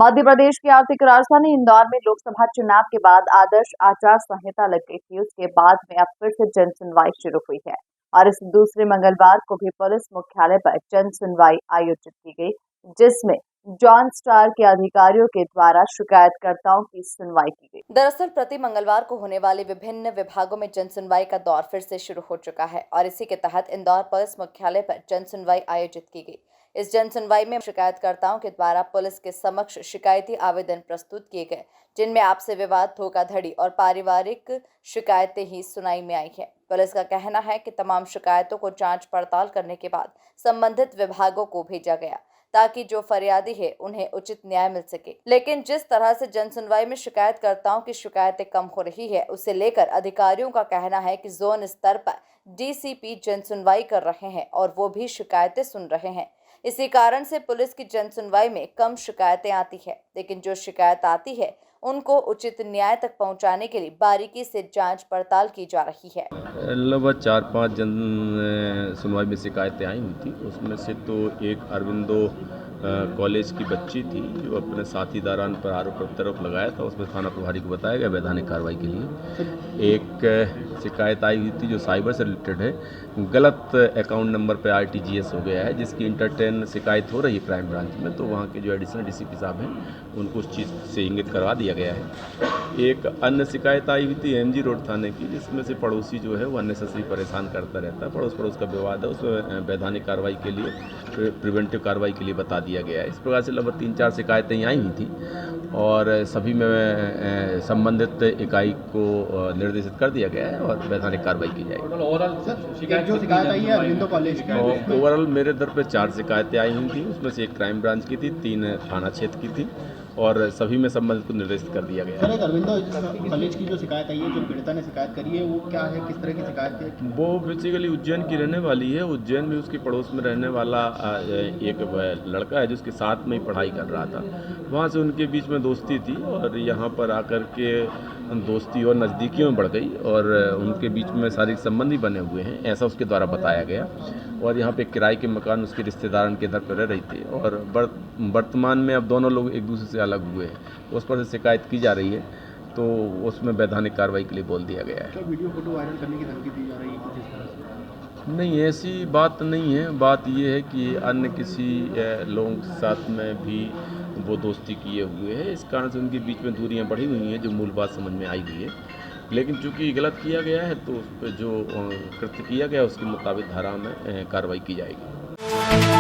मध्य प्रदेश की आर्थिक राजधानी इंदौर में लोकसभा चुनाव के बाद आदर्श आचार संहिता लग गई थी। उसके बाद में अब फिर से जन सुनवाई शुरू हुई है और इस दूसरे मंगलवार को भी पुलिस मुख्यालय पर जन सुनवाई आयोजित की गई, जिसमें जॉन स्टार के अधिकारियों के द्वारा शिकायतकर्ताओं की सुनवाई की गई। दरअसल प्रति मंगलवार को होने वाले विभिन्न विभागों में जन सुनवाई का दौर फिर से शुरू हो चुका है और इसी के तहत इंदौर पुलिस मुख्यालय पर जन सुनवाई आयोजित की गई। इस जन सुनवाई में शिकायतकर्ताओं के द्वारा पुलिस के समक्ष शिकायती आवेदन प्रस्तुत किए गए, जिनमें आपसी विवाद, धोखाधड़ी और पारिवारिक शिकायतें ही सुनाई में आई है। पुलिस का कहना है कि तमाम शिकायतों को जांच पड़ताल करने के बाद संबंधित विभागों को भेजा गया ताकि जो फरियादी है उन्हें उचित न्याय मिल सके। लेकिन जिस तरह से जन सुनवाई में शिकायतकर्ताओं की शिकायतें कम हो रही है, उसे लेकर अधिकारियों का कहना है कि जोन स्तर पर डीसीपी जन सुनवाई कर रहे हैं और वो भी शिकायतें सुन रहे हैं। इसी कारण से पुलिस की जन सुनवाई में कम शिकायतें आती है, लेकिन जो शिकायत आती है उनको उचित न्याय तक पहुंचाने के लिए बारीकी से जांच पड़ताल की जा रही है। लगभग 4-5 जन सुनवाई में शिकायतें आई हुई थी। उसमें से तो एक अरविंदो कॉलेज की बच्ची थी जो अपने साथी दारान पर आरोप प्रत्यारोप लगाया था। उसमें थाना प्रभारी को बताया गया वैधानिक कार्रवाई के लिए। एक शिकायत आई हुई थी जो साइबर से रिलेटेड है, गलत अकाउंट नंबर पे आरटीजीएस हो गया है, जिसकी इंटरटेन शिकायत हो रही है क्राइम ब्रांच में। तो वहाँ के जो एडिशनल डीसीपी साहब हैं उनको उस चीज़ से इंगित करवा दिया गया है। एक अन्य शिकायत आई हुई थी एमजी रोड थाने की, जिसमें से पड़ोसी जो है वो अननेसेसरी परेशान करता रहता है। पड़ोस का विवाद है, उसमें वैधानिक कार्रवाई के लिए, प्रिवेंटिव कार्रवाई के लिए बता दिया गया है। इस प्रकार से लगभग 3-4 शिकायतें आई हुई थी और सभी में संबंधित इकाई को निर्देशित कर दिया गया है और वैधानिक कार्रवाई की जाएगी। ओवरऑल मेरे दर पे 4 शिकायतें आई हुई थी, उसमें से एक क्राइम ब्रांच की थी, 3 थाना क्षेत्र की थी और सभी में संबंधित को निर्देशित कर दिया गया है। अरविंदो कॉलेज की जो शिकायत आई है, जो पीड़िता ने शिकायत करी है, वो क्या है, किस तरह की शिकायत है? वो बेसिकली उज्जैन की रहने वाली है। उज्जैन में उसके पड़ोस में रहने वाला एक लड़का है जो उसके साथ में ही पढ़ाई कर रहा था। वहाँ से उनके बीच में दोस्ती थी और यहाँ पर आकर के दोस्ती और नज़दीकियों में बढ़ गई और उनके बीच में शारीरिक संबंध ही बने हुए हैं, ऐसा उसके द्वारा बताया गया। और यहाँ पे किराए के मकान उसके रिश्तेदार के घर पर रह रही थी और वर्तमान में अब दोनों लोग एक दूसरे से अलग हुए हैं। उस पर से शिकायत की जा रही है, तो उसमें वैधानिक कार्रवाई के लिए बोल दिया गया है। क्या वीडियो फोटो वायरल करने की धमकी दी जा रही है कुछ इस तरह से? नहीं, ऐसी बात नहीं है। बात ये है कि अन्य किसी लोगों के साथ में भी वो दोस्ती किए हुए हैं, इस कारण से उनके बीच में दूरियां बढ़ी हुई हैं, जो मूल बात समझ में आई हुई है। लेकिन चूंकि गलत किया गया है तो उस पर जो कृत्य किया गया उसके मुताबिक धारा में कार्रवाई की जाएगी।